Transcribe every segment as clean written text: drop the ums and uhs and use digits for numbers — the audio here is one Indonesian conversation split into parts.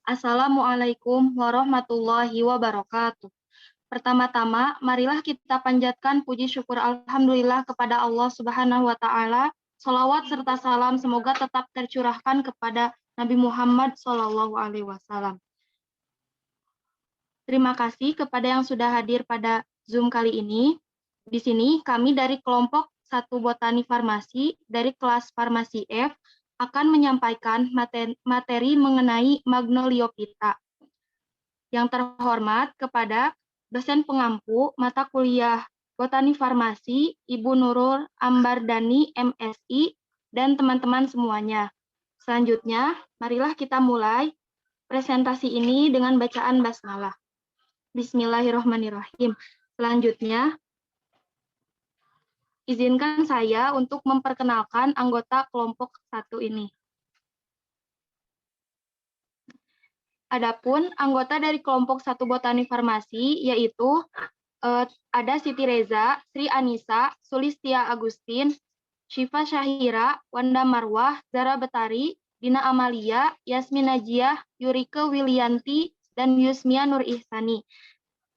Assalamualaikum warahmatullahi wabarakatuh. Pertama-tama, marilah kita panjatkan puji syukur alhamdulillah kepada Allah Subhanahu wa taala. Shalawat serta salam semoga tetap tercurahkan kepada Nabi Muhammad Shallallahu alaihi wasallam. Terima kasih kepada yang sudah hadir pada Zoom kali ini. Di sini kami dari kelompok 1 Botani Farmasi dari kelas Farmasi F akan menyampaikan materi mengenai Magnoliophyta. Yang terhormat kepada dosen pengampu mata kuliah Botani Farmasi, Ibu Nurul Ambardani, MSI, dan teman-teman semuanya. Selanjutnya, marilah kita mulai presentasi ini dengan bacaan basmalah. Bismillahirrahmanirrahim. Selanjutnya, izinkan saya untuk memperkenalkan anggota kelompok 1 ini. Adapun anggota dari kelompok 1 Botani Farmasi yaitu ada Siti Reza, Sri Anissa, Sulistia Agustin, Syifa Syahira, Wanda Marwah, Zara Betari, Dina Amalia, Yasmin Najiah, Yurike Wilianti, dan Yusmia Nur Ihsani.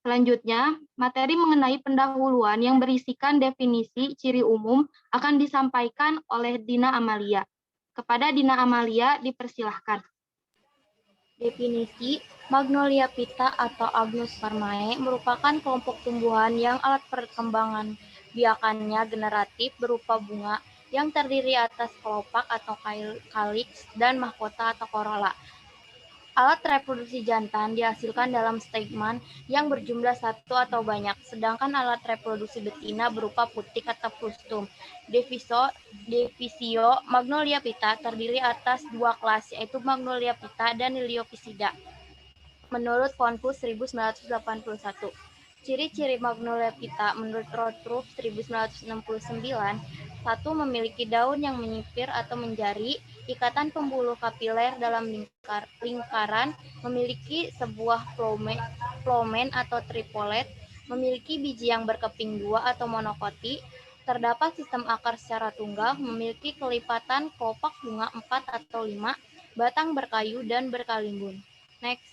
Selanjutnya, materi mengenai pendahuluan yang berisikan definisi ciri umum akan disampaikan oleh Dina Amalia. Kepada Dina Amalia dipersilahkan. Definisi Magnoliophyta atau Agnus-Spermae merupakan kelompok tumbuhan yang alat perkembangan biakannya generatif berupa bunga yang terdiri atas kelopak atau kaliks dan mahkota atau korola. Alat reproduksi jantan dihasilkan dalam stegma yang berjumlah 1 atau banyak, sedangkan alat reproduksi betina berupa putik atau frustum. Divisio Magnoliophyta terdiri atas 2 kelas, yaitu Magnoliophyta dan Liliophyllida. Menurut Fonfus 1981. Ciri-ciri Magnoliophyta menurut Rothrup 1969, 1. Memiliki daun yang menyipir atau menjari, ikatan pembuluh kapiler dalam lingkaran, memiliki sebuah flomen atau tripolet, memiliki biji yang berkeping 2 atau monokoti, terdapat sistem akar secara tunggal, memiliki kelipatan kelopak bunga 4 atau 5, batang berkayu dan berkalimbun. Next.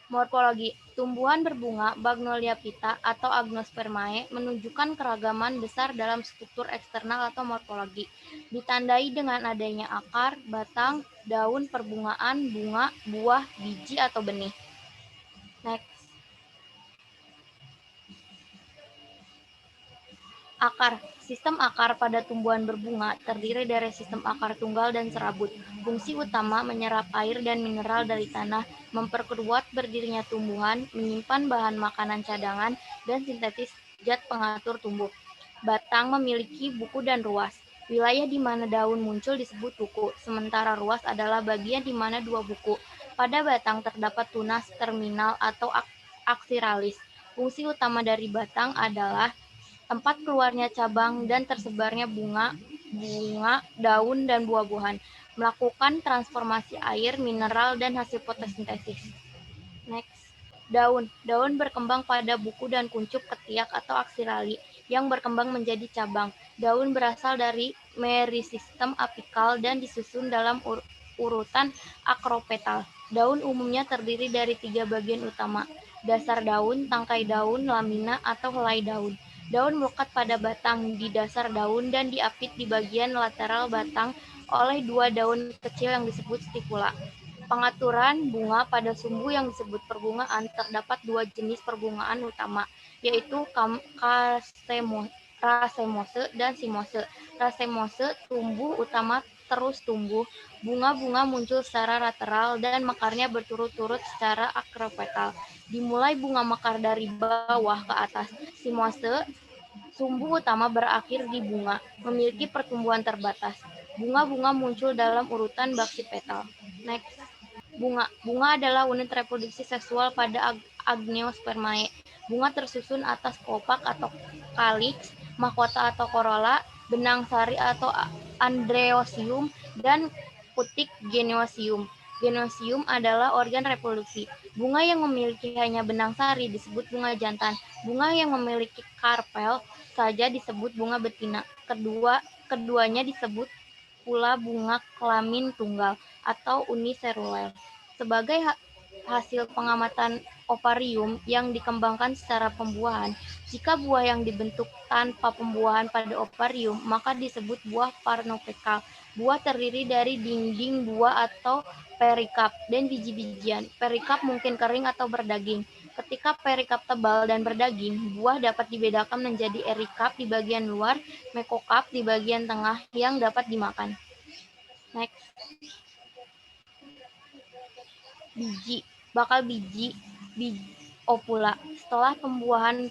Morfologi. Tumbuhan berbunga Magnoliophyta atau Agnus-Spermae menunjukkan keragaman besar dalam struktur eksternal atau morfologi, ditandai dengan adanya akar, batang, daun, perbungaan, bunga, buah, biji, atau benih. Next. Akar. Sistem akar pada tumbuhan berbunga terdiri dari sistem akar tunggal dan serabut. Fungsi utama menyerap air dan mineral dari tanah, memperkuat berdirinya tumbuhan, menyimpan bahan makanan cadangan, dan sintetis zat pengatur tumbuh. Batang memiliki buku dan ruas. Wilayah di mana daun muncul disebut buku, sementara ruas adalah bagian di mana 2 buku. Pada batang terdapat tunas terminal atau aksiralis. Fungsi utama dari batang adalah tempat keluarnya cabang dan tersebarnya bunga, daun, dan buah-buahan, melakukan transformasi air, mineral, dan hasil fotosintesis. Next. Daun. Daun berkembang pada buku dan kuncup ketiak atau aksirali yang berkembang menjadi cabang. Daun berasal dari merisistem apikal dan disusun dalam urutan akropetal. Daun umumnya terdiri dari 3 bagian utama: dasar daun, tangkai daun, lamina, atau helai daun. Daun melekat pada batang di dasar daun dan diapit di bagian lateral batang oleh 2 daun kecil yang disebut stipula. Pengaturan bunga pada sumbu yang disebut perbungaan terdapat 2 jenis perbungaan utama, yaitu rasemose dan cimose. Rasemose tumbuh utama terus tumbuh, bunga-bunga muncul secara lateral dan mekarnya berturut-turut secara akropetal. Dimulai bunga mekar dari bawah ke atas. Cimose sumbu utama berakhir di bunga, memiliki pertumbuhan terbatas. Bunga-bunga muncul dalam urutan baksipetal. Next. Bunga. Bunga adalah unit reproduksi seksual pada Agniosphermae. Bunga tersusun atas kelopak atau kaliks, mahkota atau korola, benang sari atau andreosium, dan putik genosium. Genosium adalah organ reproduksi. Bunga yang memiliki hanya benang sari disebut bunga jantan. Bunga yang memiliki karpel saja disebut bunga betina. Keduanya disebut pula bunga kelamin tunggal atau uniseluler. Sebagai hasil pengamatan oparium yang dikembangkan secara pembuahan, jika buah yang dibentuk tanpa pembuahan pada oparium, maka disebut buah parnopekal. Buah terdiri dari dinding buah atau perikap dan biji-bijian. Perikap mungkin kering atau berdaging. Ketika perikap tebal dan berdaging, buah dapat dibedakan menjadi erikap di bagian luar, mekokap di bagian tengah yang dapat dimakan. Next. Biji, bakal biji opula. Setelah pembuahan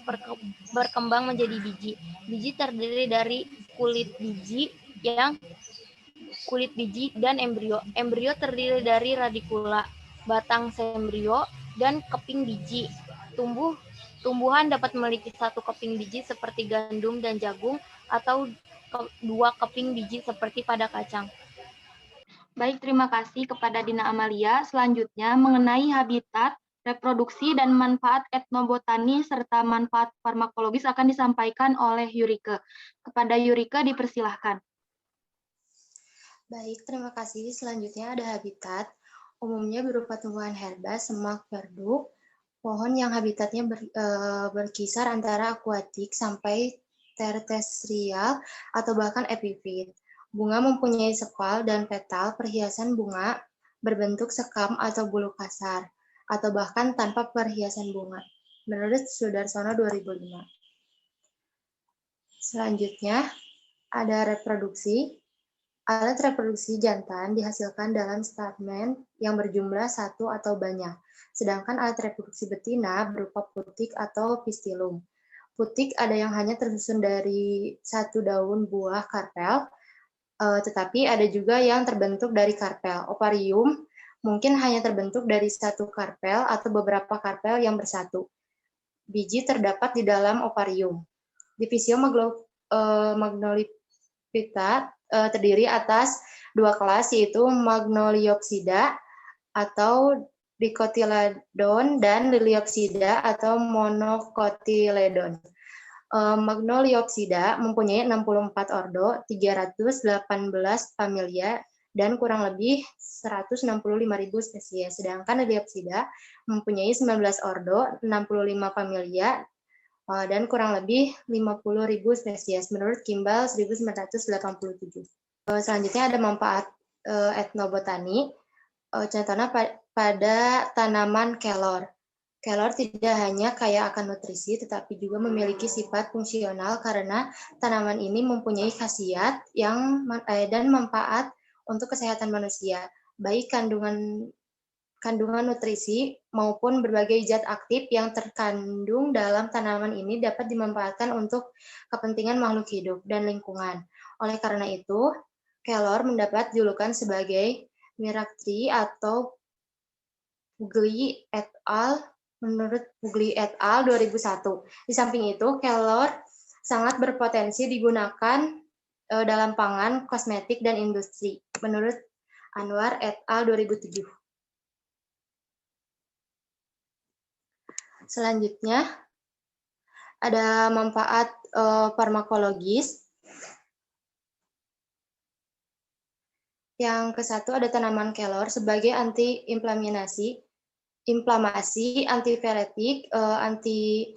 berkembang menjadi biji. Biji terdiri dari kulit biji dan embrio. Embrio terdiri dari radikula, batang sembrio, dan keping biji. Tumbuhan dapat memiliki satu keping biji seperti gandum dan jagung atau dua keping biji seperti pada kacang. Baik, terima kasih kepada Dina Amalia. Selanjutnya mengenai habitat, reproduksi, dan manfaat etnobotani serta manfaat farmakologis akan disampaikan oleh Yurike. Kepada Yurike dipersilahkan. Baik, terima kasih. Selanjutnya ada habitat. Umumnya berupa tumbuhan herba, semak, verduk, pohon yang habitatnya berkisar antara akuatik sampai terrestrial atau bahkan epifit. Bunga mempunyai sepal dan petal perhiasan bunga berbentuk sekam atau bulu kasar, atau bahkan tanpa perhiasan bunga. Menurut Sudarsono 2005. Selanjutnya ada reproduksi. Alat reproduksi jantan dihasilkan dalam stamen yang berjumlah satu atau banyak, sedangkan alat reproduksi betina berupa putik atau pistilum. Putik ada yang hanya tersusun dari satu daun buah karpel, tetapi ada juga yang terbentuk dari karpel. Oparium mungkin hanya terbentuk dari satu karpel atau beberapa karpel yang bersatu. Biji terdapat di dalam oparium. Divisio Magnoliphyta terdiri atas dua kelas, yaitu Magnoliopsida atau Dicotyledon dan Liliopsida atau Monocotyledon. Magnoliopsida mempunyai 64 ordo, 318 familia, dan kurang lebih 165.000 spesies. Sedangkan Liliopsida mempunyai 19 ordo, 65 familia, dan kurang lebih 50.000 spesies menurut Kimball 1987. Selanjutnya ada manfaat etnobotani. Contohnya pada tanaman kelor. Kelor tidak hanya kaya akan nutrisi, tetapi juga memiliki sifat fungsional karena tanaman ini mempunyai khasiat dan manfaat untuk kesehatan manusia, baik kandungan nutrisi maupun berbagai zat aktif yang terkandung dalam tanaman ini dapat dimanfaatkan untuk kepentingan makhluk hidup dan lingkungan. Oleh karena itu, kelor mendapat julukan sebagai Miracle atau Puglia et al. Menurut Puglia et al. 2001. Di samping itu, kelor sangat berpotensi digunakan dalam pangan, kosmetik, dan industri. Menurut Anwar et al. 2007. Selanjutnya, ada manfaat farmakologis. Yang ke-1 ada tanaman kelor sebagai anti-inflamasi, antipiretik, anti-skorbut,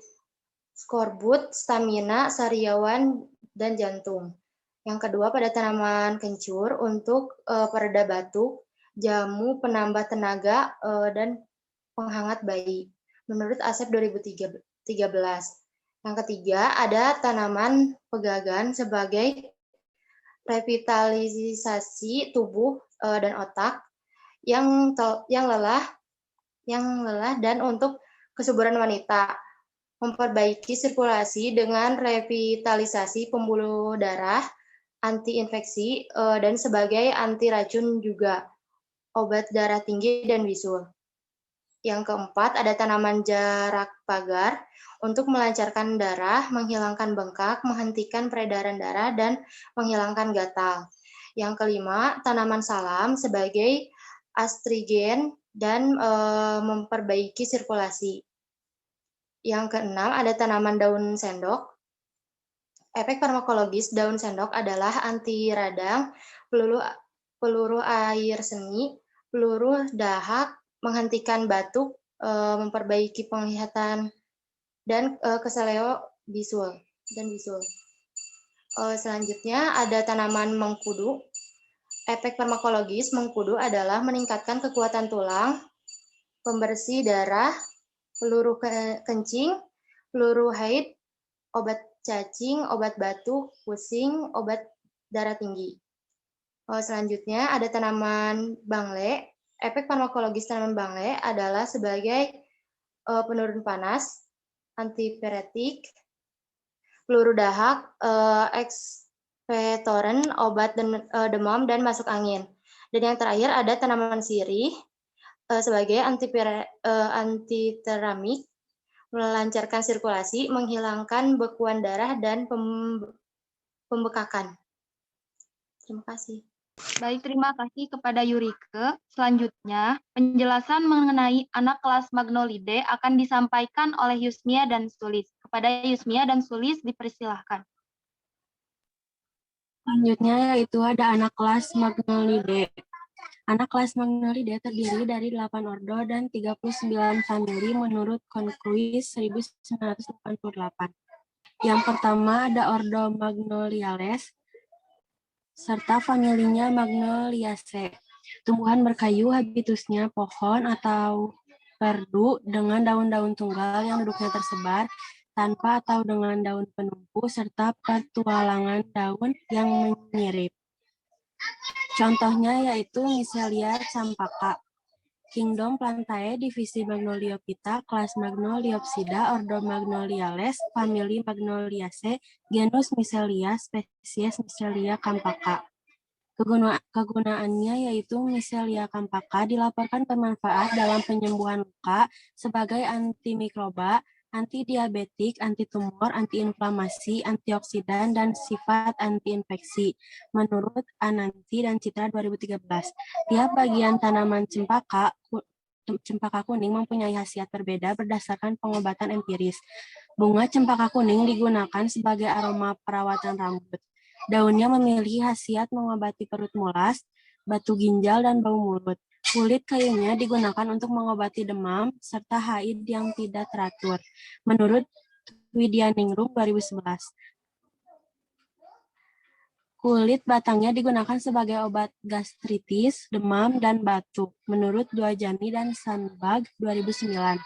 stamina, sariawan, dan jantung. Yang kedua pada tanaman kencur untuk pereda batuk, jamu, penambah tenaga, dan penghangat bayi. Menurut Asep 2013. Yang ketiga, ada tanaman pegagan sebagai revitalisasi tubuh dan otak yang lelah dan untuk kesuburan wanita. Memperbaiki sirkulasi dengan revitalisasi pembuluh darah, anti-infeksi, dan sebagai anti racun juga, obat darah tinggi dan bisul. Yang keempat, ada tanaman jarak pagar untuk melancarkan darah, menghilangkan bengkak, menghentikan peredaran darah, dan menghilangkan gatal. Yang kelima, tanaman salam sebagai astrigen dan memperbaiki sirkulasi. Yang keenam, ada tanaman daun sendok. Efek farmakologis daun sendok adalah anti radang, peluru air seni, peluru dahak, menghentikan batuk, memperbaiki penglihatan, dan keseleo bisul. Selanjutnya ada tanaman mengkudu. Efek farmakologis mengkudu adalah meningkatkan kekuatan tulang, pembersih darah, peluru kencing, peluru haid, obat cacing, obat batuk, pusing, obat darah tinggi. Selanjutnya ada tanaman bangle. Efek farmakologis tanaman bangle adalah sebagai penurun panas, antipiretik, peluru dahak, ekspektoran, obat demam, dan masuk angin. Dan yang terakhir ada tanaman sirih sebagai antiteramik, melancarkan sirkulasi, menghilangkan bekuan darah, dan pembekakan. Terima kasih. Baik, terima kasih kepada Yurike. Selanjutnya, penjelasan mengenai anak kelas Magnolidae akan disampaikan oleh Yusmia dan Sulis. Kepada Yusmia dan Sulis dipersilahkan. Selanjutnya yaitu ada anak kelas Magnolidae. Anak kelas Magnolidae terdiri dari 8 ordo dan 39 famili menurut Concluis 1988. Yang pertama ada ordo Magnoliales serta familinya Magnoliaceae. Tumbuhan berkayu, habitusnya pohon atau perdu dengan daun-daun tunggal yang duduknya tersebar tanpa atau dengan daun penumpu serta petualangan daun yang menyirip. Contohnya yaitu Misselia campaka, Kingdom Plantae, divisi Magnoliophyta, kelas Magnoliopsida, ordo Magnoliales, famili Magnoliaceae, genus Misselia, spesies Misselia campaka. Kegunaannya yaitu Misselia campaka dilaporkan bermanfaat dalam penyembuhan luka sebagai antimikroba, antidiabetik, antitumor, antiinflamasi, antioksidan, dan sifat antiinfeksi. Menurut Ananti dan Citra 2013, tiap bagian tanaman cempaka kuning mempunyai khasiat berbeda berdasarkan pengobatan empiris. Bunga cempaka kuning digunakan sebagai aroma perawatan rambut. Daunnya memiliki khasiat mengobati perut mulas, batu ginjal, dan bau mulut. Kulit kayunya digunakan untuk mengobati demam serta haid yang tidak teratur. Menurut Widyaningrum 2011. Kulit batangnya digunakan sebagai obat gastritis, demam, dan batuk. Menurut Dwajani dan Sandbag 2009.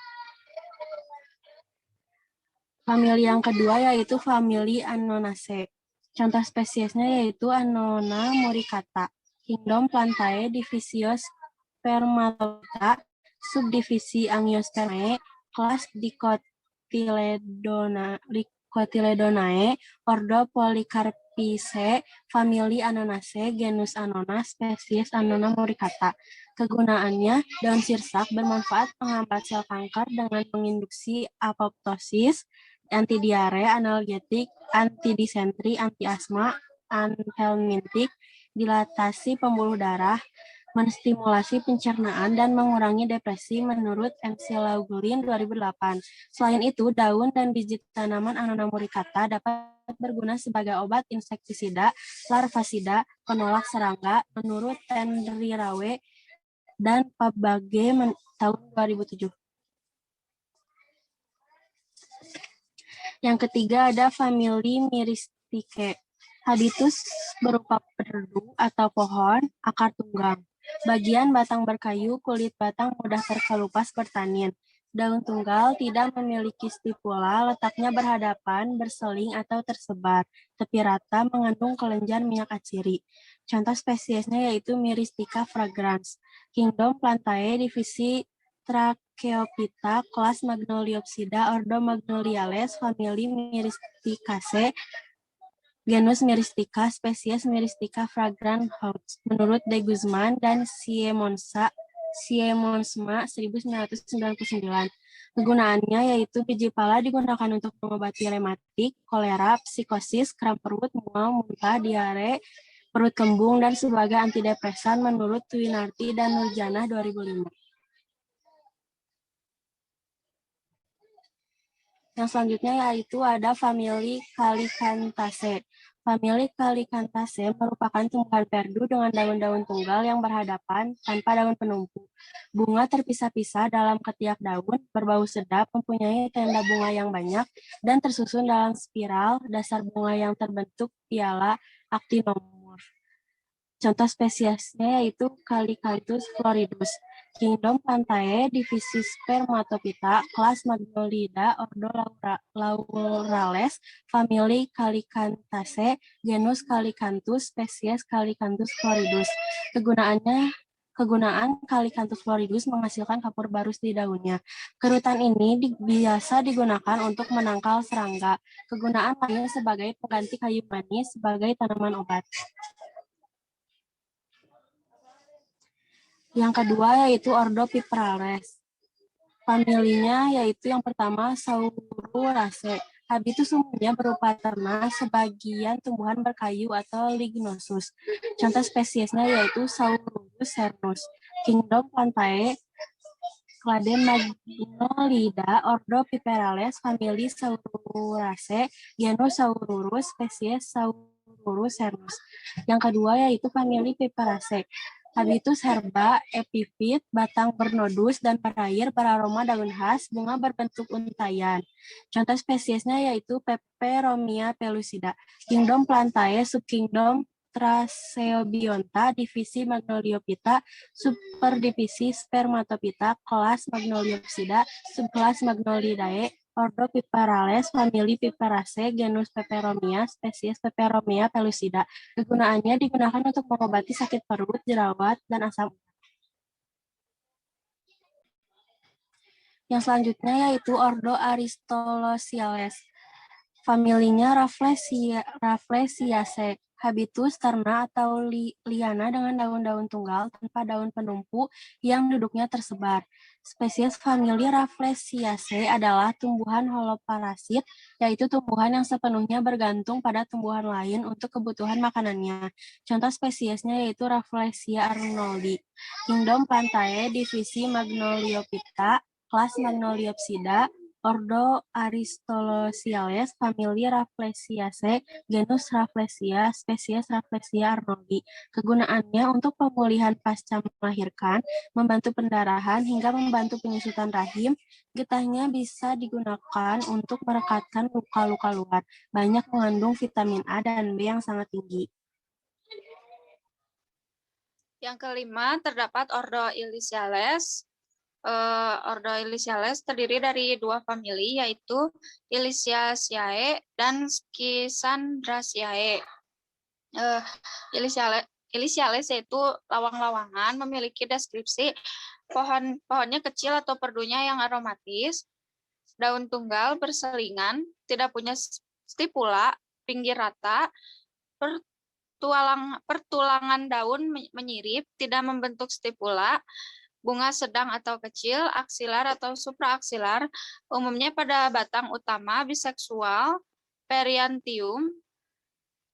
Famili yang kedua yaitu famili Annonaceae. Contoh spesiesnya yaitu Annona muricata, Kingdom Plantae, divisio Spermatophyta, subdivisi Angiospermae, kelas Dicotyledonae, ordo Polycarpiaceae, famili Annonaceae, genus Annona, spesies Annona muricata. Kegunaannya, daun sirsak bermanfaat menghambat sel kanker dengan menginduksi apoptosis, antidiare, analgetik, antidisentri, antiasma, anhelmintik, dilatasi pembuluh darah, menstimulasi pencernaan, dan mengurangi depresi menurut MC Laughlin 2008. Selain itu, daun dan biji tanaman Annona muricata dapat berguna sebagai obat insektisida, larvasida, penolak serangga menurut Henry Rawe dan Pabage tahun 2007. Yang ketiga ada famili Myristicae. Habitus berupa perdu atau pohon, akar tunggang. Bagian batang berkayu, kulit batang mudah terkelupas bertanin. Daun tunggal tidak memiliki stipula, letaknya berhadapan, berseling atau tersebar. Tepi rata mengandung kelenjar minyak atsiri. Contoh spesiesnya yaitu Myristica fragrans, Kingdom Plantae, divisi Tracheophyta, kelas Magnoliopsida, ordo Magnoliales, famili Myristicaceae, genus Myristica, spesies Myristica fragrans Hauts. Menurut De Guzman dan Siemonsma 1999. Kegunaannya yaitu biji pala digunakan untuk mengobati rematik, kolera, psikosis, kram perut, mual, muntah, diare, perut kembung, dan sebagai antidepresan menurut Twinarti dan Nurjanah 2005. Yang selanjutnya yaitu ada famili Calicanthaceae. Famili Calicanthaceae merupakan tumbuhan perdu dengan daun-daun tunggal yang berhadapan tanpa daun penumpu. Bunga terpisah-pisah dalam ketiak daun, berbau sedap, mempunyai tenda bunga yang banyak, dan tersusun dalam spiral, dasar bunga yang terbentuk piala actinomorph. Contoh spesiesnya yaitu Calicalitus floridus. Kingdom Plantae, divisi Spermatophyta, kelas Magnolida, ordo Laurales, famili Calicanthaceae, genus Calicanthus, spesies Calicanthus floridus. Kegunaan Calicanthus floridus menghasilkan kapur barus di daunnya. Kerutan ini biasa digunakan untuk menangkal serangga. Kegunaan lainnya sebagai pengganti kayu manis sebagai tanaman obat. Yang kedua yaitu ordo Piperales. Familinya yaitu yang pertama Saururaceae. Habitus umumnya berupa terna, sebagian tumbuhan berkayu atau lignosus. Contoh spesiesnya yaitu Saururus cernus. Kingdom Plantae, clade Magnolida, ordo Piperales, famili Saururaceae, genus Saururus, spesies Saururus cernus. Yang kedua yaitu famili Piperaceae. Habitus herba, epifit, batang bernodus dan berair, beraroma daun khas, bunga berbentuk untayan. Contoh spesiesnya yaitu Peperomia pellucida. Kingdom Plantae, subkingdom Tracheobionta, divisi Magnoliophyta, superdivisi Spermatophyta, kelas Magnoliopsida, subkelas Magnolidae, ordo Piperales, famili Piperaceae, genus Peperomia, spesies Peperomia pellucida. Kegunaannya digunakan untuk mengobati sakit perut, jerawat, dan asam. Yang selanjutnya yaitu ordo Aristolochiales. Familinya Rafflesiaceae. Habitus terna atau liana dengan daun-daun tunggal tanpa daun penumpu yang duduknya tersebar. Spesies famili Rafflesiaceae adalah tumbuhan holoparasit, yaitu tumbuhan yang sepenuhnya bergantung pada tumbuhan lain untuk kebutuhan makanannya. Contoh spesiesnya yaitu Rafflesia arnoldi. Kingdom Plantae, divisi Magnoliophyta, kelas Magnoliopsida, ordo Aristolochiales, famili Rafflesiaceae, genus Rafflesia, spesies Rafflesia arnoldi. Kegunaannya untuk pemulihan pasca melahirkan, membantu pendarahan, hingga membantu penyusutan rahim. Getahnya bisa digunakan untuk merekatkan luka-luka luar. Banyak mengandung vitamin A dan B yang sangat tinggi. Yang kelima, terdapat ordo Iliciales. Ordo Iliciales terdiri dari dua famili, yaitu Iliciaceae dan Schissandraceae. Iliciales yaitu lawang-lawangan, memiliki deskripsi pohonnya kecil atau perdunya yang aromatis, daun tunggal berselingan, tidak punya stipula, pinggir rata, pertulangan daun menyirip, tidak membentuk stipula, bunga sedang atau kecil, aksilar atau supraaksilar, umumnya pada batang utama, biseksual, periantium,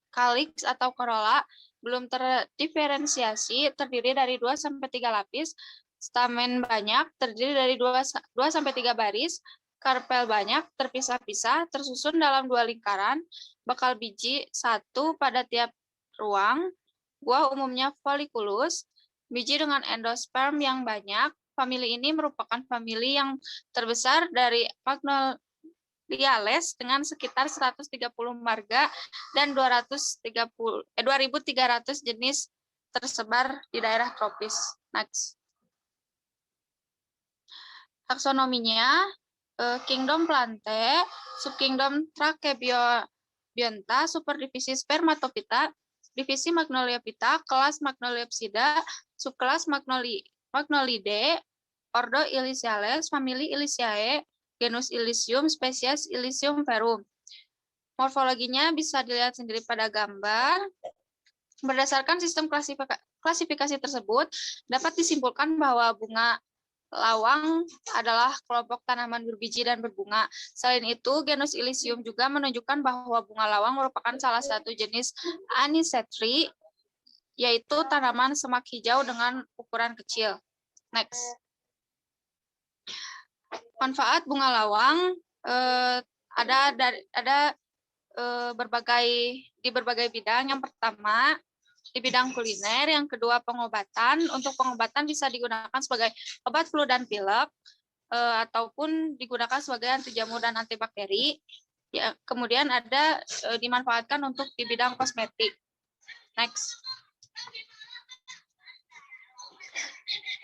calyx atau corolla, belum terdiferensiasi, terdiri dari 2-3 lapis, stamen banyak, terdiri dari 2-3 baris, karpel banyak, terpisah-pisah, tersusun dalam 2 lingkaran, bakal biji 1 pada tiap ruang, buah umumnya folikulus, biji dengan endosperm yang banyak. Famili ini merupakan famili yang terbesar dari Magnoliales dengan sekitar 130 marga dan 2.300 jenis tersebar di daerah tropis. Next. Taksonominya, Kingdom Plantae, subkingdom Tracheobionta, superdivisi Spermatophyta, divisi Magnoliophyta, kelas Magnoliopsida, subkelas Magnolidae, ordo Iliciales, famili Iliciae, genus Ilicium, spesies Ilicium verum. Morfologinya bisa dilihat sendiri pada gambar. Berdasarkan sistem klasifikasi tersebut, dapat disimpulkan bahwa bunga lawang adalah kelompok tanaman berbiji dan berbunga. Selain itu, genus Ilicium juga menunjukkan bahwa bunga lawang merupakan salah satu jenis Anisetree, yaitu tanaman semak hijau dengan ukuran kecil. Next. Manfaat bunga lawang ada di berbagai bidang. Yang pertama di bidang kuliner, yang kedua pengobatan. Untuk pengobatan bisa digunakan sebagai obat flu dan pilek, ataupun digunakan sebagai anti jamur dan antibakteri. Ya, kemudian ada dimanfaatkan untuk di bidang kosmetik. Next.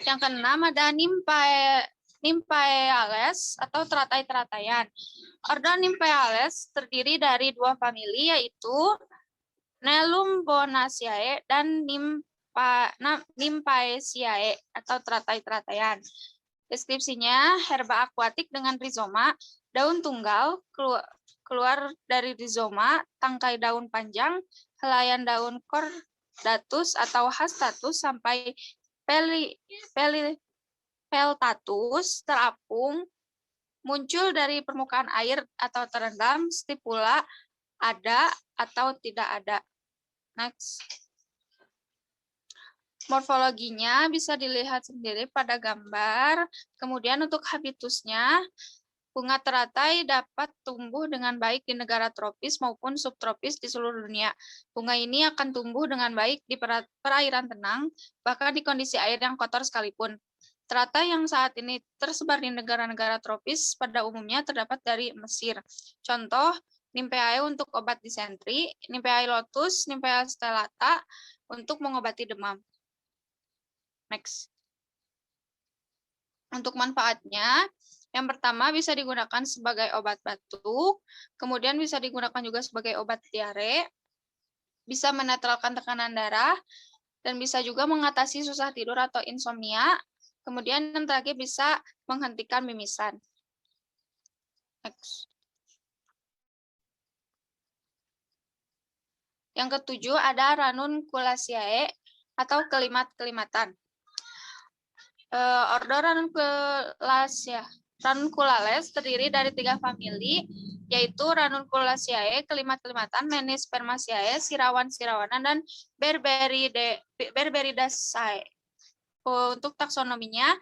Yang keenam ada Nymphaeales atau teratai-terataian. Ordo Nymphaeales terdiri dari dua famili, yaitu Nelumbonaceae dan Nymphaeaceae atau teratai-terataian. Deskripsinya, herba akuatik dengan rizoma, daun tunggal, keluar dari rizoma, tangkai daun panjang, helaian daun cordatus atau hastatus sampai peltatus, terapung, muncul dari permukaan air atau terendam, stipula ada atau tidak ada. Next. Morfologinya bisa dilihat sendiri pada gambar. Kemudian untuk habitusnya, bunga teratai dapat tumbuh dengan baik di negara tropis maupun subtropis di seluruh dunia. Bunga ini akan tumbuh dengan baik di perairan tenang, bahkan di kondisi air yang kotor sekalipun. Teratai yang saat ini tersebar di negara-negara tropis pada umumnya terdapat dari Mesir. Contoh, Nymphaea untuk obat disentri, Nymphaea lotus, Nymphaea stellata untuk mengobati demam. Next. Untuk manfaatnya, yang pertama bisa digunakan sebagai obat batuk, kemudian bisa digunakan juga sebagai obat diare, bisa menetralkan tekanan darah, dan bisa juga mengatasi susah tidur atau insomnia, kemudian yang terakhir bisa menghentikan mimisan. Next. Yang ketujuh ada Ranunculaceae atau kelimat-kelimatan. Ordo Ranunculales terdiri dari 3 famili, yaitu Ranunculaceae, kelimat-kelimatan, Menispermaceae, sirawan-sirawanan, dan Berberidaceae. Untuk taksonominya,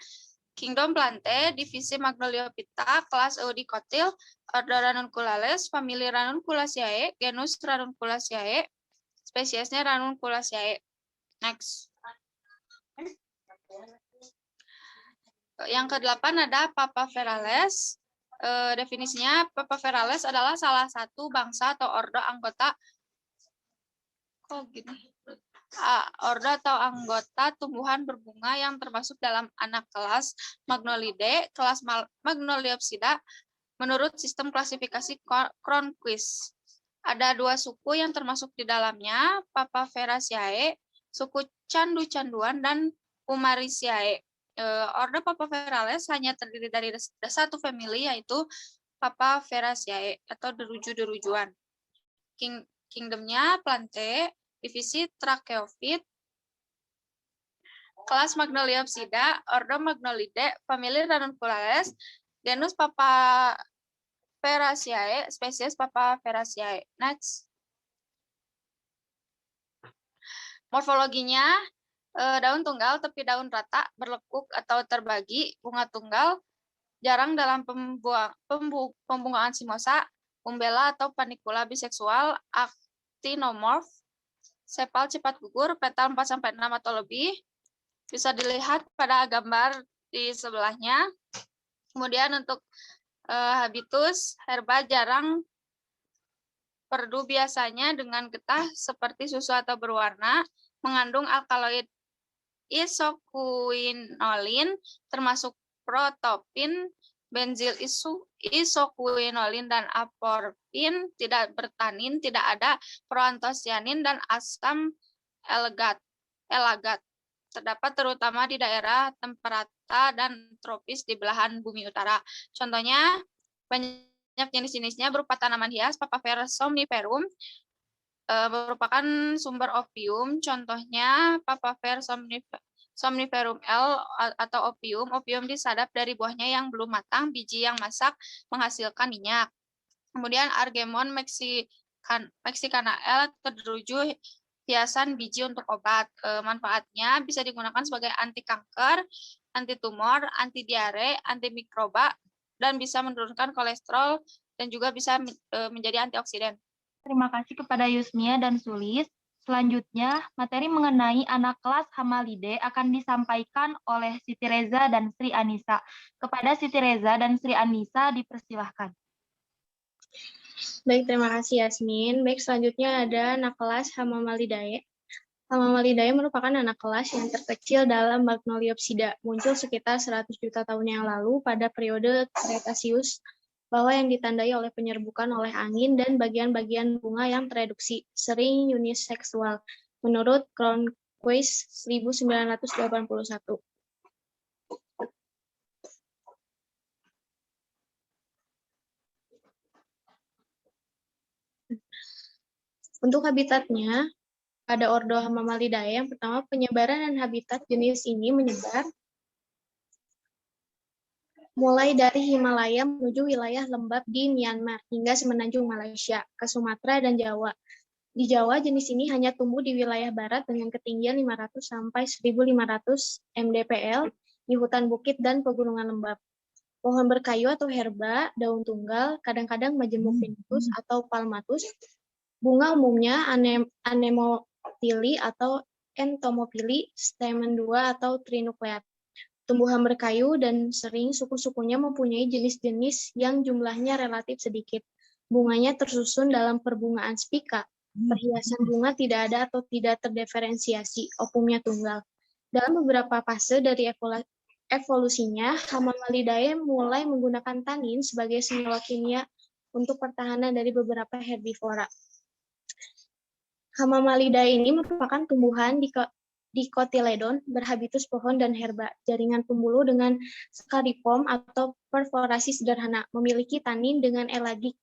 Kingdom Plantae, divisi Magnoliophyta, kelas Eudicotyl, Ordo Ranunculates, famili Ranunculaceae, genus Ranunculaceae, spesiesnya Ranunculaceae. Next. Yang ke-8 ada Papaverales. Definisinya, Papaverales adalah salah satu bangsa atau ordo anggota tumbuhan berbunga yang termasuk dalam anak kelas Magnolidae, kelas Magnoliopsida menurut sistem klasifikasi Cronquist. Ada 2 suku yang termasuk di dalamnya, Papaveraceae, suku candu-canduan, dan Umariciae. Ordo Papaverales hanya terdiri dari 1 famili, yaitu Papaveraceae atau deruju-derujuan. Kingdomnya Plantae, divisi Tracheophyt, kelas Magnoliopsida, Ordo Magnolidae, famili Ranunculates, genus Papaveraceae, spesies Papaveraceae. Next. Morfologinya, daun tunggal, tepi daun rata, berlekuk atau terbagi, bunga tunggal, jarang dalam pembungaan simosa, umbela atau panicula biseksual, actinomorph, sepal cepat gugur, petal 4-6 atau lebih, bisa dilihat pada gambar di sebelahnya. Kemudian untuk habitus, herba jarang perdu biasanya dengan getah seperti susu atau berwarna, mengandung alkaloid isoquinolin termasuk protopin, benzil isoquinolin, dan aporfin, tidak bertanin, tidak ada proantosianin, dan asam elagat. Terdapat terutama di daerah temperata dan tropis di belahan bumi utara. Contohnya, banyak jenis-jenisnya berupa tanaman hias, Papaver somniferum, merupakan sumber opium, contohnya Papaver somniferum L atau opium. Opium disadap dari buahnya yang belum matang, biji yang masak menghasilkan minyak. Kemudian Argemon mexicana L terderuju hiasan biji untuk obat. Manfaatnya bisa digunakan sebagai anti kanker, anti tumor, anti diare, anti mikroba, dan bisa menurunkan kolesterol dan juga bisa menjadi antioksidan. terima kasih kepada Yusmia dan Sulis. Selanjutnya, materi mengenai anak kelas Hamalide akan disampaikan oleh Siti Reza dan Sri Anissa. Kepada Siti Reza dan Sri Anissa, dipersilahkan. Baik, terima kasih Yasmin. Baik, selanjutnya ada anak kelas Hamamalidae. Hamamalidae merupakan anak kelas yang terkecil dalam Magnoliopsida, muncul sekitar 100 juta tahun yang lalu pada periode Cretaceous, bahwa yang ditandai oleh penyerbukan oleh angin dan bagian-bagian bunga yang tereduksi, sering uniseksual, menurut Cronquist 1981. Untuk habitatnya, pada ordo Hamamalidae, yang pertama penyebaran dan habitat jenis ini menyebar mulai dari Himalaya menuju wilayah lembap di Myanmar hingga semenanjung Malaysia, ke Sumatera dan Jawa. Di Jawa, jenis ini hanya tumbuh di wilayah barat dengan ketinggian 500 sampai 1.500 mdpl di hutan bukit dan pegunungan lembap. Pohon berkayu atau herba, daun tunggal, kadang-kadang majemuk pinus atau palmatus. Bunga umumnya anemopili atau entomopili, stamen 2 atau trinukleat. Tumbuhan berkayu dan sering suku-sukunya mempunyai jenis-jenis yang jumlahnya relatif sedikit. Bunganya tersusun dalam perbungaan spika. Perhiasan bunga tidak ada atau tidak terdiferensiasi, opumnya tunggal. Dalam beberapa fase dari evolusinya, Hamamalidae mulai menggunakan tanin sebagai senyawa kimia untuk pertahanan dari beberapa herbivora. Hamamalidae ini merupakan tumbuhan dicotyledon, berhabitus pohon dan herba, jaringan pembuluh dengan scariform atau perforasi sederhana, memiliki tanin dengan elagik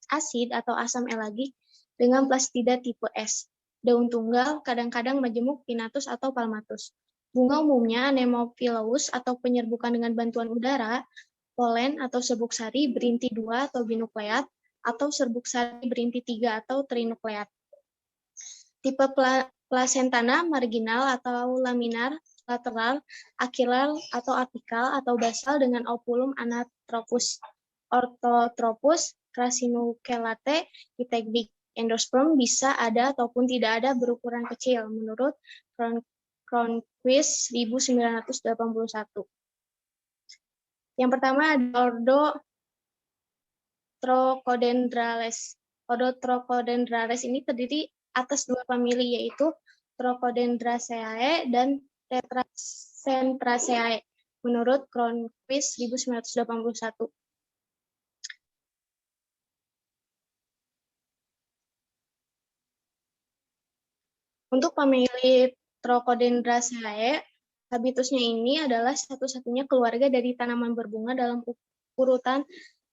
asid atau asam elagik dengan plastida tipe S, daun tunggal, kadang-kadang majemuk pinnatus atau palmatus. Bunga umumnya anemophilous atau penyerbukan dengan bantuan udara, polen atau serbuk sari berinti 2 atau binukleat, atau serbuk sari berinti 3 atau trinukleat. Tipe placentana marginal atau laminar, lateral, axial atau apikal atau basal dengan opulum anatropus, orthotropus, crassinucleate, itegbic. Endosperm bisa ada ataupun tidak ada berukuran kecil, menurut Cronquist 1981. Yang pertama ada ordo Trochodendrales. Ordo Trochodendrales ini terdiri atas 2 famili, yaitu Trochodendraceae dan Tetracentraceae, menurut Cronquist 1981. Untuk famili Trochodendraceae, habitusnya ini adalah satu-satunya keluarga dari tanaman berbunga dalam urutan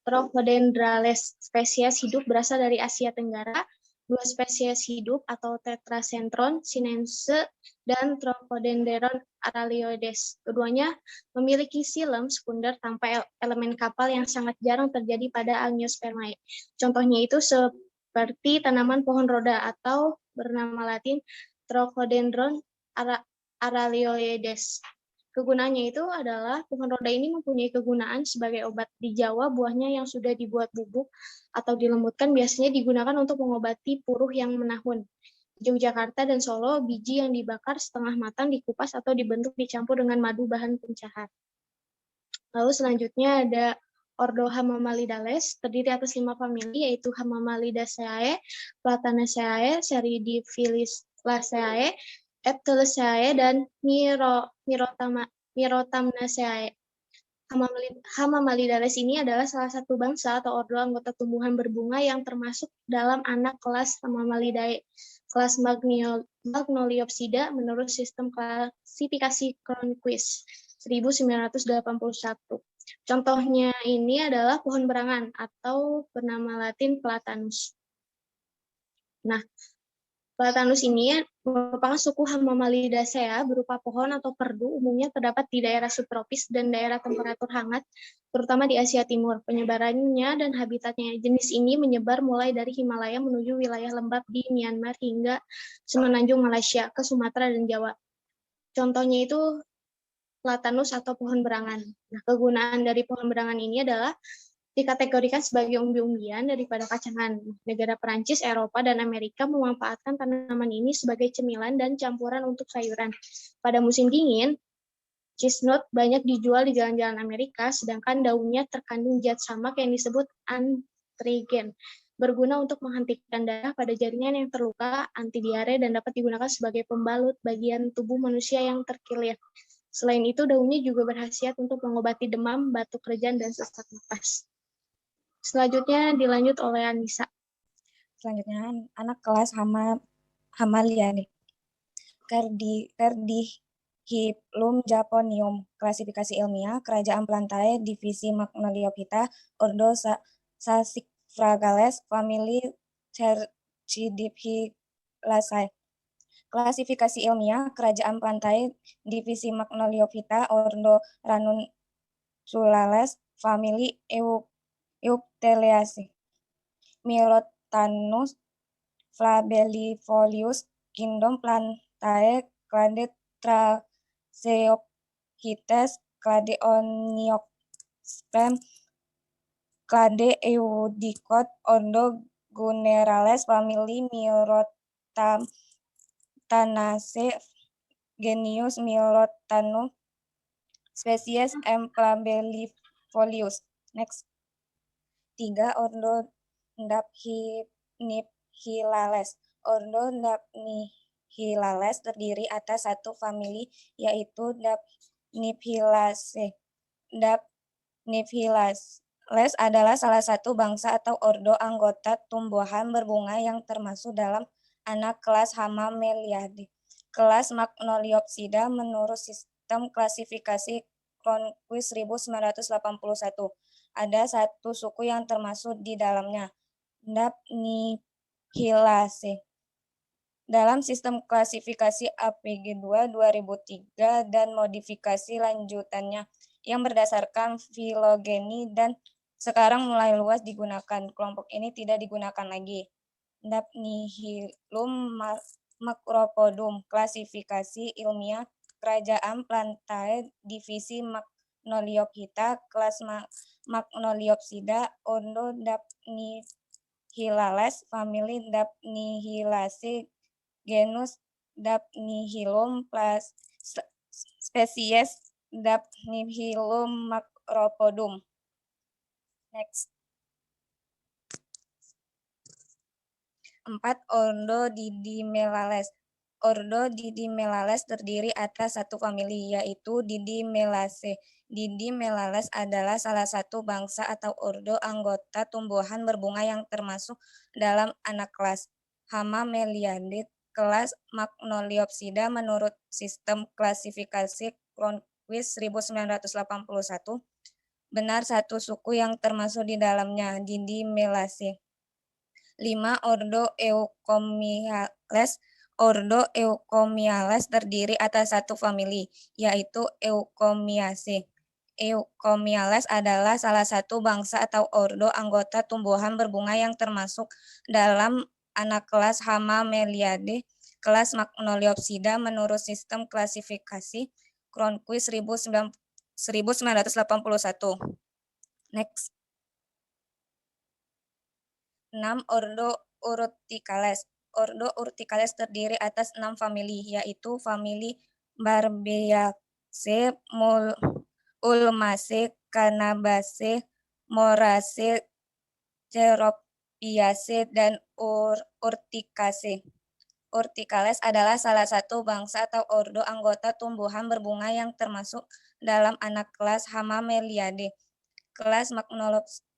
Trochodendrales. Spesies hidup berasal dari Asia Tenggara. 2 spesies hidup atau Tetracentron sinense dan Trochodendron aralioides. Keduanya memiliki xilem sekunder tanpa elemen kapal yang sangat jarang terjadi pada Angiospermae. Contohnya itu seperti tanaman pohon roda atau bernama Latin Trochodendron aralioides. Kegunaannya itu adalah pohon roda ini mempunyai kegunaan sebagai obat. Di Jawa, buahnya yang sudah dibuat bubuk atau dilembutkan biasanya digunakan untuk mengobati puruh yang menahun. Di Yogyakarta dan Solo, biji yang dibakar setengah matang dikupas atau dibentuk dicampur dengan madu bahan pencahar. Lalu selanjutnya ada ordo Hamamalidales, terdiri atas 5 famili, yaitu Hamamalidaceae, Platanaceae, Seridiphilislaceae, Eptelecae, dan Mirotamnaceae. Hamamalidae ini adalah salah satu bangsa atau ordo anggota tumbuhan berbunga yang termasuk dalam anak kelas Hamamalidae, kelas Magnoliopsida menurut sistem klasifikasi Cronquist 1981. Contohnya ini adalah pohon berangan atau bernama Latin Platanus. Nah, Platanus ini merupakan suku Hamamalidaceae berupa pohon atau perdu, umumnya terdapat di daerah subtropis dan daerah temperatur hangat, terutama di Asia Timur. Penyebarannya dan habitatnya, jenis ini menyebar mulai dari Himalaya menuju wilayah lembap di Myanmar hingga semenanjung Malaysia, ke Sumatera dan Jawa. Contohnya itu Platanus atau pohon berangan. Nah, kegunaan dari pohon berangan ini adalah dikategorikan sebagai umbi-umbian daripada kacangan. Negara Perancis, Eropa, dan Amerika memanfaatkan tanaman ini sebagai cemilan dan campuran untuk sayuran. Pada musim dingin, chestnut banyak dijual di jalan-jalan Amerika, sedangkan daunnya terkandung zat samak yang disebut antrigen, berguna untuk menghentikan darah pada jaringan yang terluka, anti diare, dan dapat digunakan sebagai pembalut bagian tubuh manusia yang terkilir. Selain itu, daunnya juga berkhasiat untuk mengobati demam, batuk kerjan, dan sesak napas. Selanjutnya dilanjut oleh Anissa. Selanjutnya anak kelas Hamalia nih. Cardihiplum japonium. Klasifikasi ilmiah, kerajaan plantae, divisi Magnoliophyta, ordo Saxifragales, famili Cercidiphyllaceae. Klasifikasi ilmiah, kerajaan plantae, divisi Magnoliophyta, ordo Ranunculates, famili Eucteleaceae. Mirotanus flabellifolius, kingdom plantae, clade Thraseochites, clade Oniosperm, clade Eudicot, ordo Gunerales, famili Mirotanaceae, genus Mirotanus, spesies M. flabellifolius. Next. 3. Ordo Daphnihilales. Ordo Daphnihilales terdiri atas satu famili, yaitu Daphnihillaceae. Daphnihilales adalah salah satu bangsa atau ordo anggota tumbuhan berbunga yang termasuk dalam anak kelas Hamamelidae. Kelas Magnoliopsida menurut sistem klasifikasi Cronquist 1981. Ada satu suku yang termasuk di dalamnya, Daphnihillaceae. Dalam sistem klasifikasi APG2 2003 dan modifikasi lanjutannya yang berdasarkan filogeni dan sekarang mulai luas digunakan. Kelompok ini tidak digunakan lagi. Daphnihilum macropodum. Klasifikasi ilmiah, kerajaan plantae, divisi Magnoliophyta, kelas Magnoliopsida, ordo Daphnihilales, famili Daphnihillaceae, genus Daphnihilum, spesies Daphnihilum macropodum. Next. 4. Ordo Didymellales. Ordo Didymellales terdiri atas satu famili, yaitu Didymmellaceae. Didymellales adalah salah satu bangsa atau ordo anggota tumbuhan berbunga yang termasuk dalam anak kelas Hamamelidae, kelas Magnoliopsida menurut sistem klasifikasi Cronquist 1981. Benar satu suku yang termasuk di dalamnya, Didymmellaceae. 5. Ordo Eucomiales. Ordo Eucomiales terdiri atas satu famili, yaitu Eucomiaceae. Eucomiales adalah salah satu bangsa atau ordo anggota tumbuhan berbunga yang termasuk dalam anak kelas Hamamelidae, kelas Magnoliopsida menurut sistem klasifikasi Cronquist 1981. Next. 6. Ordo Urticales. Ordo Urticales terdiri atas 6 famili, yaitu famili Barbeaceae, Ulmaceae, Cannabaceae, Moraceae, Ceropiaceae, dan Urticaceae. Urticales adalah salah satu bangsa atau ordo anggota tumbuhan berbunga yang termasuk dalam anak kelas Hamamelidae, kelas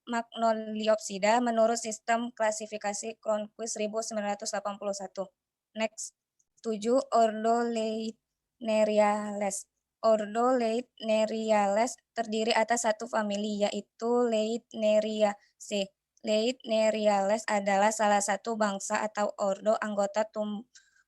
Magnoliopsida menurut sistem klasifikasi Cronquist 1981. Next. 7. Ordo Leitneriales. Ordo Leitneriales terdiri atas satu famili, yaitu Leitneriaceae. Leitneriales adalah salah satu bangsa atau ordo anggota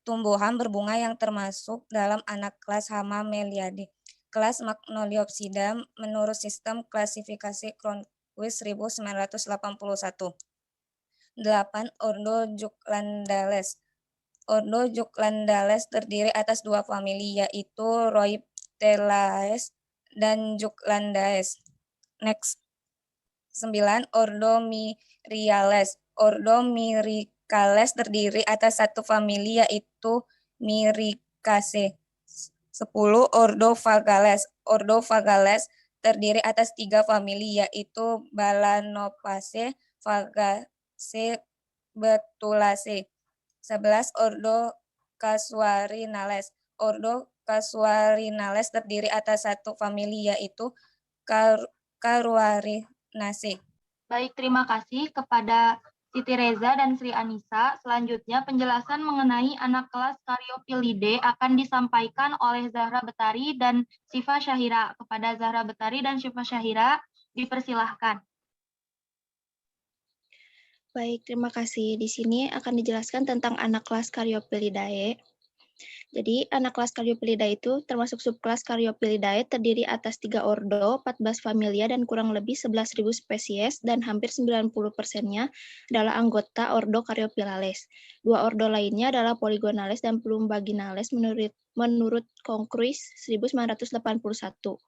tumbuhan berbunga yang termasuk dalam anak kelas Hamamelidae, kelas Magnoliopsida menurut sistem klasifikasi Cronquist 1981. 8. Ordo Juclandales. Ordo Juclandales terdiri atas 2 famili, yaitu Rhoiptelaceae dan Juclandaceae. Next. 9. Ordo Myriales. Ordo Myricales terdiri atas satu famili yaitu Myricaceae. 10. Ordo Vagales. Ordo Vagales terdiri atas 3 famili yaitu Balanopaceae, Vagaceae, Betulaceae. 11. Ordo Casuarinales. Ordo Casuarinales terdiri atas satu famili yaitu Caruarinaceae. Baik, terima kasih kepada Siti Reza dan Sri Anissa. Selanjutnya, penjelasan mengenai anak kelas Caryophyllide akan disampaikan oleh Zahra Betari dan Syifa Syahira. Kepada Zahra Betari dan Syifa Syahira, dipersilahkan. Baik, terima kasih. Di sini akan dijelaskan tentang anak kelas Caryophyllide. Jadi, anak kelas Caryophyllide itu termasuk subkelas Caryophyllide terdiri atas 3 ordo, 14 familia, dan kurang lebih 11.000 spesies, dan hampir 90%-nya adalah anggota ordo Caryophyllales. 2 ordo lainnya adalah Polygonales dan Plumbaginales menurut Concruis 1981.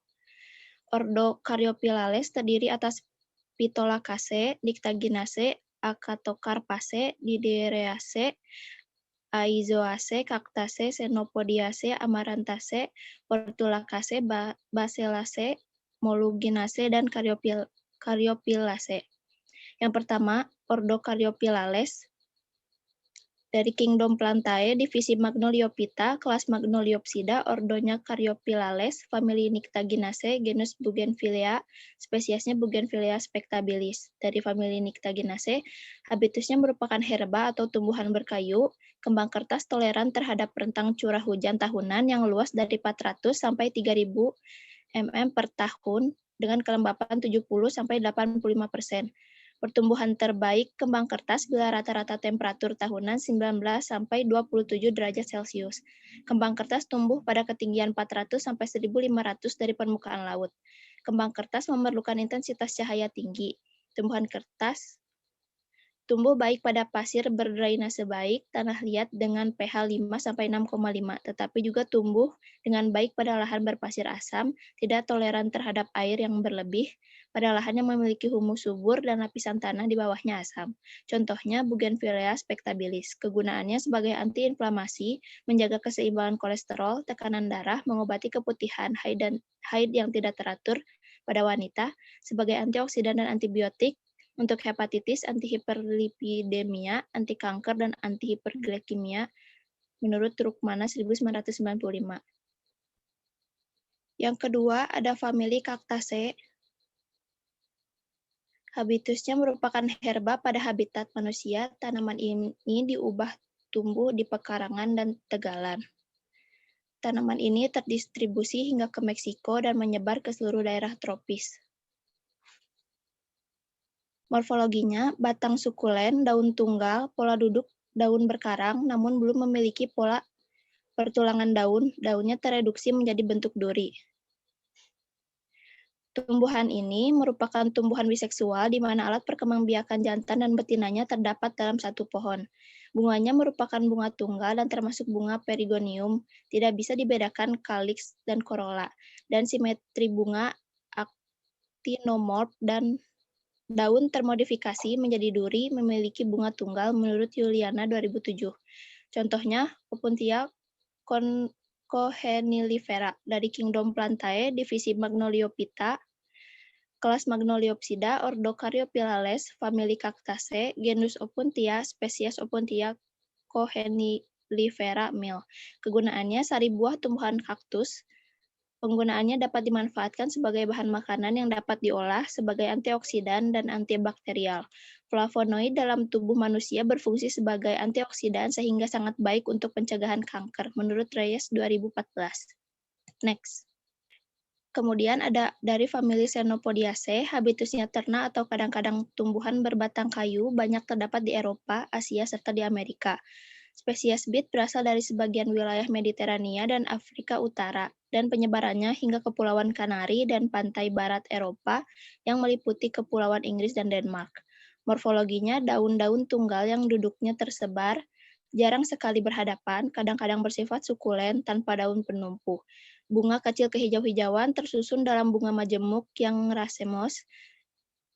Ordo Caryophyllales terdiri atas Phytolacase, Dictaginaceae, Acatocarpaceae, Dideraceae, Aizoaceae, Cactaceae, Xenopodiaceae, Amarantaceae, Portulacaceae, Bacelaceae, Moluginaceae, dan Caryophyllaceae. Yang pertama, Ordo Caryophyllales. Dari Kingdom Plantae, divisi Magnoliophyta, kelas Magnoliopsida, ordonya Caryophyllales, famili Nyctaginaceae, genus Bougainvillea, spesiesnya Bougainvillea spectabilis. Dari famili Nyctaginaceae, habitusnya merupakan herba atau tumbuhan berkayu, kembang kertas toleran terhadap rentang curah hujan tahunan yang luas dari 400 sampai 3.000 mm per tahun dengan kelembapan 70-85%. Pertumbuhan terbaik kembang kertas bila rata-rata temperatur tahunan 19 sampai 27 derajat Celcius. Kembang kertas tumbuh pada ketinggian 400 sampai 1.500 dari permukaan laut. Kembang kertas memerlukan intensitas cahaya tinggi. Tumbuhan kertas tumbuh baik pada pasir berdrainase baik, tanah liat dengan pH 5 sampai 6,5, tetapi juga tumbuh dengan baik pada lahan berpasir asam, tidak toleran terhadap air yang berlebih, pada lahan yang memiliki humus subur dan lapisan tanah di bawahnya asam. Contohnya Bougainvillea spectabilis. Kegunaannya sebagai antiinflamasi, menjaga keseimbangan kolesterol, tekanan darah, mengobati keputihan, haid yang tidak teratur pada wanita, sebagai antioksidan dan antibiotik, untuk hepatitis, antihiperlipidemia, anti kanker, dan antihiperglikemia menurut Rukmana 1995. Yang kedua ada famili Cactaceae. Habitusnya merupakan herba pada habitat manusia. Tanaman ini diubah tumbuh di pekarangan dan tegalan. Tanaman ini terdistribusi hingga ke Meksiko dan menyebar ke seluruh daerah tropis. Morfologinya, batang sukulen, daun tunggal, pola duduk, daun berkarang, namun belum memiliki pola pertulangan daun, daunnya tereduksi menjadi bentuk duri. Tumbuhan ini merupakan tumbuhan biseksual di mana alat perkembangbiakan jantan dan betinanya terdapat dalam satu pohon. Bunganya merupakan bunga tunggal dan termasuk bunga perigonium, tidak bisa dibedakan kaliks dan corolla, dan simetri bunga actinomorph dan daun termodifikasi menjadi duri memiliki bunga tunggal menurut Juliana 2007. Contohnya, Opuntia cohenilifera dari Kingdom Plantae, divisi Magnoliophyta, kelas Magnoliopsida, ordo Caryophyllales, famili Cactaceae, genus Opuntia, spesies Opuntia cohenilifera Mill. Kegunaannya sari buah tumbuhan kaktus. Penggunaannya dapat dimanfaatkan sebagai bahan makanan yang dapat diolah sebagai antioksidan dan antibakterial. Flavonoid dalam tubuh manusia berfungsi sebagai antioksidan sehingga sangat baik untuk pencegahan kanker, menurut Reyes 2014. Next. Kemudian ada dari famili Xenopodiaceae, habitusnya ternak atau kadang-kadang tumbuhan berbatang kayu, banyak terdapat di Eropa, Asia, serta di Amerika. Spesies beet berasal dari sebagian wilayah Mediterania dan Afrika Utara, dan penyebarannya hingga Kepulauan Kanari dan pantai barat Eropa yang meliputi Kepulauan Inggris dan Denmark. Morfologinya daun-daun tunggal yang duduknya tersebar, jarang sekali berhadapan, kadang-kadang bersifat sukulen tanpa daun penumpu. Bunga kecil kehijau-hijauan tersusun dalam bunga majemuk yang racemose.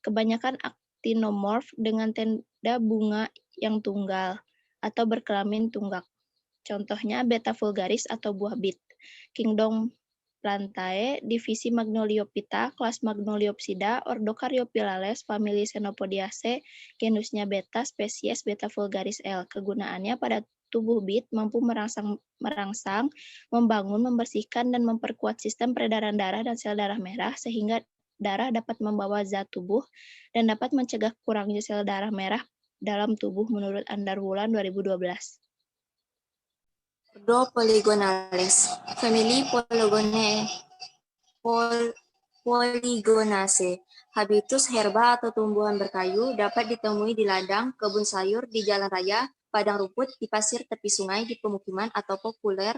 Kebanyakan actinomorph dengan tanda bunga yang tunggal atau berkelamin tunggak. Contohnya Beta vulgaris atau buah bit. Kingdom Plantae, divisi Magnoliophyta, kelas Magnoliopsida, ordo Caryophyllales, famili Xenopodiaceae, genusnya Beta, spesies Beta vulgaris L. Kegunaannya pada tubuh bit mampu merangsang, membangun, membersihkan, dan memperkuat sistem peredaran darah dan sel darah merah sehingga darah dapat membawa zat tubuh dan dapat mencegah kurangnya sel darah merah dalam tubuh menurut Andar Wulan 2012. Ordo Polygonales, famili Polygonaceae. Habitus herba atau tumbuhan berkayu dapat ditemui di ladang, kebun sayur, di jalan raya, padang rumput, di pasir tepi sungai, di pemukiman atau populer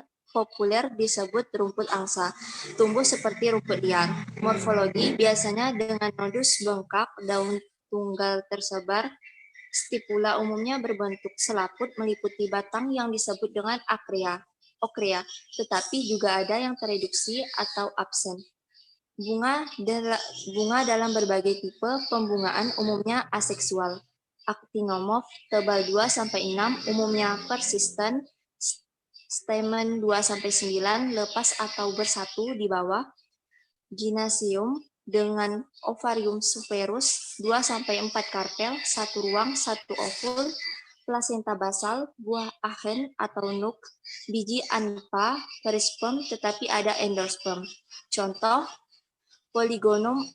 disebut rumput angsa. Tumbuh seperti rumput liar. Morfologi biasanya dengan nodus bengkak, daun tunggal tersebar. Stipula umumnya berbentuk selaput meliputi batang yang disebut dengan okrea, tetapi juga ada yang tereduksi atau absen. Bunga dalam berbagai tipe pembungaan umumnya aseksual. Actinomorph tebal 2-6, umumnya persisten, stamen 2-9, lepas atau bersatu di bawah. Gymnasium dengan ovarium spherus 2-4 karpel, 1 ruang, 1 ovul, plasenta basal, buah achen atau nuk, biji anpa, perisperm tetapi ada endosperm. Contoh, Polygonum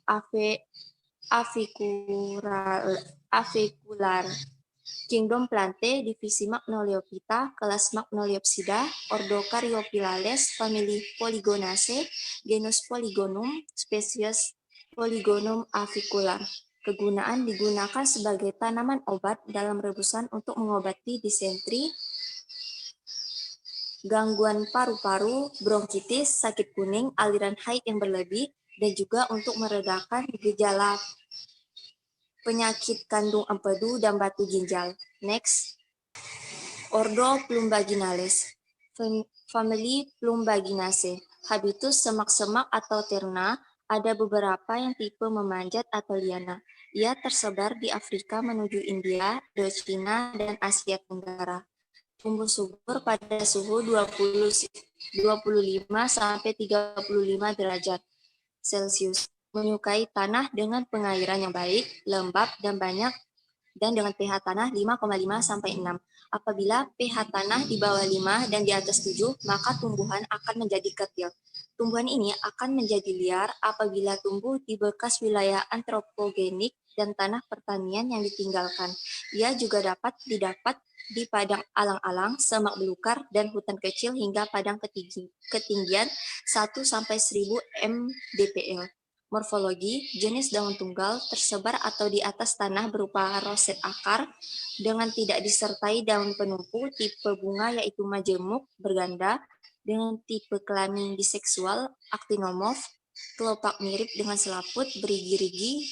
avicular, Kingdom Plantae, divisi Magnoliophyta, kelas Magnoliopsida, ordo Caryophyllales, famili Polygonaceae, genus Polygonum, spesies Polygonum avicular. Kegunaan digunakan sebagai tanaman obat dalam rebusan untuk mengobati disentri, gangguan paru-paru, bronkitis, sakit kuning, aliran haid yang berlebih, dan juga untuk meredakan gejala penyakit kandung empedu dan batu ginjal. Next. Ordo Plumbaginales, famili Plumbaginaceae. Habitus semak-semak atau terna, ada beberapa yang tipe memanjat atau liana. Ia tersebar di Afrika menuju India, China, dan Asia Tenggara. Tumbuh subur pada suhu 25-35 derajat Celcius. Menyukai tanah dengan pengairan yang baik, lembab, dan banyak, dan dengan pH tanah 5,5-6. Apabila pH tanah di bawah 5 dan di atas 7, maka tumbuhan akan menjadi kerdil. Tumbuhan ini akan menjadi liar apabila tumbuh di bekas wilayah antropogenik dan tanah pertanian yang ditinggalkan. Ia juga dapat didapat di padang alang-alang, semak belukar, dan hutan kecil hingga padang ketinggian 1-1000 mdpl. Morfologi, jenis daun tunggal tersebar atau di atas tanah berupa roset akar dengan tidak disertai daun penumpu, tipe bunga yaitu majemuk berganda, dengan tipe kelamin biseksual, actinomorph, kelopak mirip dengan selaput, berigi-rigi,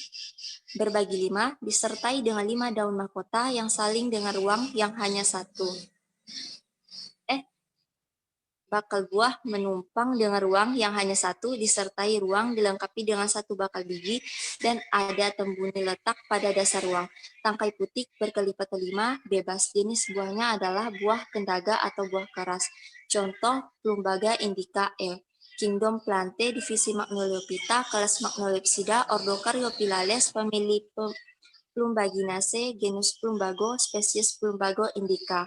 berbagi 5, disertai dengan 5 daun mahkota yang saling dengan ruang yang hanya satu. Bakal buah menumpang dengan ruang yang hanya satu, disertai ruang dilengkapi dengan 1 bakal biji, dan ada tembuni letak pada dasar ruang. Tangkai putih berkelipat kelima, bebas. Jenis buahnya adalah buah kendaga atau buah keras. Contoh, Plumbaga indica L. Kingdom Plantae, divisi Magnoliophyta, kelas Magnoliopsida, ordo Caryophyllales, famili Plumbaginaceae, genus Plumbago, spesies Plumbago indica.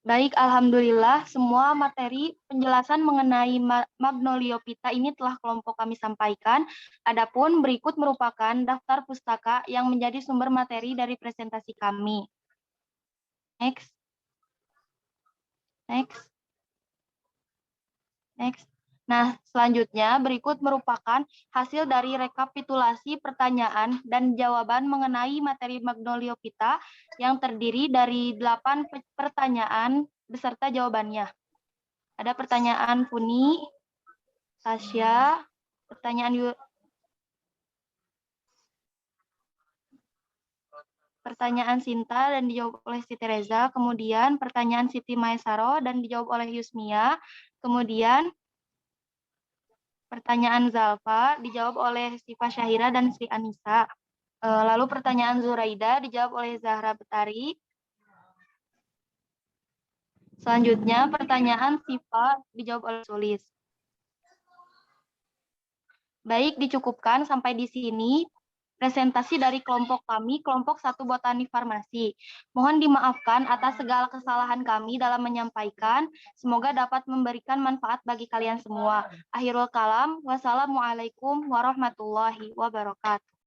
Baik, alhamdulillah semua materi penjelasan mengenai Magnoliophyta ini telah kelompok kami sampaikan. Adapun berikut merupakan daftar pustaka yang menjadi sumber materi dari presentasi kami. Next. Nah, selanjutnya berikut merupakan hasil dari rekapitulasi pertanyaan dan jawaban mengenai materi Magnoliophyta yang terdiri dari 8 pertanyaan beserta jawabannya. Ada pertanyaan Funi, Tasya, pertanyaan Sinta dan dijawab oleh Siti Reza, kemudian pertanyaan Siti Maesaro dan dijawab oleh Yusmia, kemudian Pertanyaan Zalfa dijawab oleh Sifa Syahira dan Sri Anissa. Lalu pertanyaan Zuraida dijawab oleh Zahra Betari. Selanjutnya pertanyaan Sifa dijawab oleh Sulis. Baik, dicukupkan sampai di sini presentasi dari kelompok kami, kelompok 1 Botani Farmasi. Mohon dimaafkan atas segala kesalahan kami dalam menyampaikan. Semoga dapat memberikan manfaat bagi kalian semua. Akhirul kalam, wassalamualaikum warahmatullahi wabarakatuh.